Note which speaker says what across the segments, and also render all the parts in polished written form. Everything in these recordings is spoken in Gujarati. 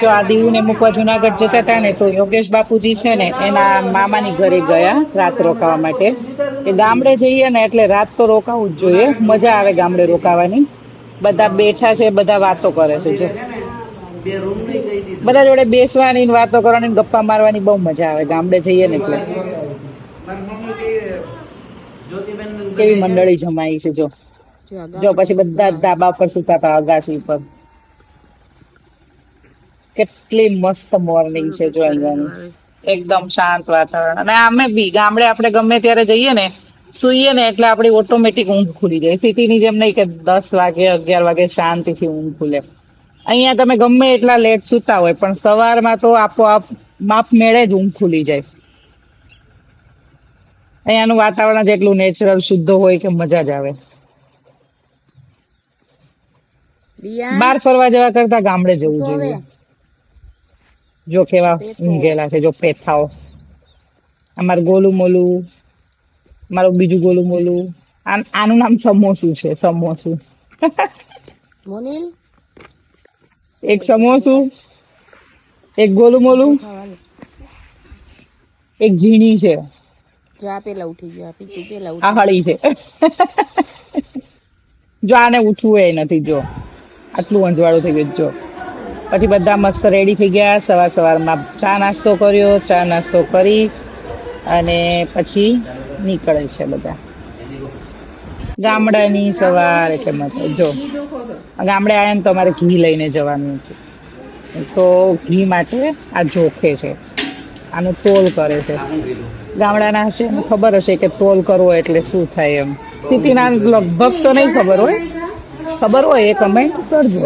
Speaker 1: જો આ દીવને મૂકવા જુનાગઢ જતા હતા ને, તો યોગેશ બાપુજી છે ને એના મામાની ઘરે ગયા રાત રોકાવા માટે. કે ગામડે જઈએ ને એટલે રાત તો રોકાવું જ જોઈએ, મજા આવે ગામડે રોકાવાની. બધા બેઠા છે, બધા વાતો કરે છે. જો બધા જોડે બેસવાની, વાતો કરવાની, ગપ્પા મારવાની બહુ મજા આવે ગામડે જઈએ ને એટલે. કેવી મંડળી જમાઈ છે. જો પછી બધા ધાબા પર સુતા હતા, અગાસી પર. કેટલી મસ્ત મોર્નિંગ છે જો અહીંયાની. એકદમ શાંત વાતાવરણ. અને આમે બી ગામડે આપણે ગમે ત્યારે જઈએ ને, સુઈએ ને એટલે આપડી ઓટોમેટિક ઊંઘ ખુલી જાય. સિટીની જેમ નહીં કે 10 વાગે 11 વાગે શાંતિથી ઊંઘ ખુલે. અહીંયા તમે ગમે એટલા લેટ સુતા હોય પણ સવારમાં તો આપોઆપ માપ મેળે જ ઊંઘ ખુલી જાય. અહીંયાનું વાતાવરણ જેટલું નેચરલ શુદ્ધ હોય કે મજા જ આવે. બહાર ફરવા જવા કરતા ગામડે જવું જોઈએ. જો કેવા ઊંઘેલા છે, જો પેથાઓ. અમારું ગોલું મોલું, મારું બીજું ગોલું મોલું. આનું નામ સમોસું છે, સમોસું.
Speaker 2: મોનિલ
Speaker 1: એક સમોસું, એક ગોલું મોલું, એક ઝીણી છે.
Speaker 2: જો આ પેલા ઉઠી ગયો, આ પીતું પેલા
Speaker 1: આ હળી છે. જો આને ઉઠવું એ નથી. જો આટલું અંજવાળું થઈ ગયું. જો પછી બધા મસ્ત રેડી થઈ ગયા. સવારમાં ચા નાસ્તો કર્યો. ચા નાસ્તો કરી અને પછી નીકળે છે બધા. ગામડાની સવાર એટલે મતલબ જો ગામડે આવ્યા ને તો અમારે ઘી લઈને જવાનું હતું. તો ઘી માટે આ જોખે છે, આનું તોલ કરે છે. ગામડાના હશે ને ખબર હશે કે તોલ કરવો એટલે શું થાય એમ. સિટીના લગભગ તો નહીં ખબર હોય. ખબર હોય એ કમેન્ટ કરજો.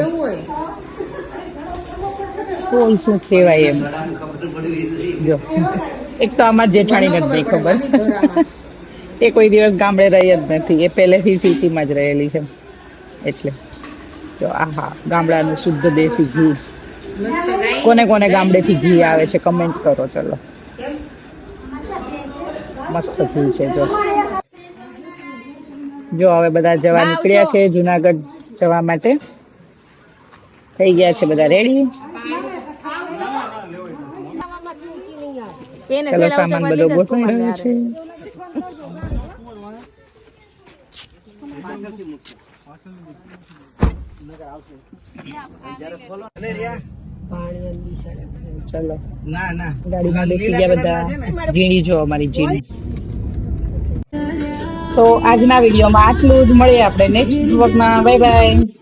Speaker 1: તોલ શું કહેવાય એમ. જો એક તો અમાર જેઠાણી નથી નહીં ખબર. એ કોઈ દિવસ ગામડે રહી જ નથી. એ પહેલેથી સિટીમાં જ રહેલી છે એટલે. જો આહા ગામડાનું શુદ્ધ દેશી ઘી. કોને કોને ગામડેથી ઘી આવે છે કમેન્ટ કરો. ચલો મસ્ત ઘી છે. જો હવે બધા જવા નીકળ્યા છે જુનાગઢ જવા માટે. થઈ ગયા છે બધા રેડી. ચલો સામાન બધો ગોઠવાયો છે. ચલો ગાડીમાં બેસી ગયા બધા. ઝીણી જો અમારી ઝીણી. તો આજના વિડીયોમાં આટલું જ. મળીએ આપણે નેક્સ્ટ વ્લોગમાં. Bye bye.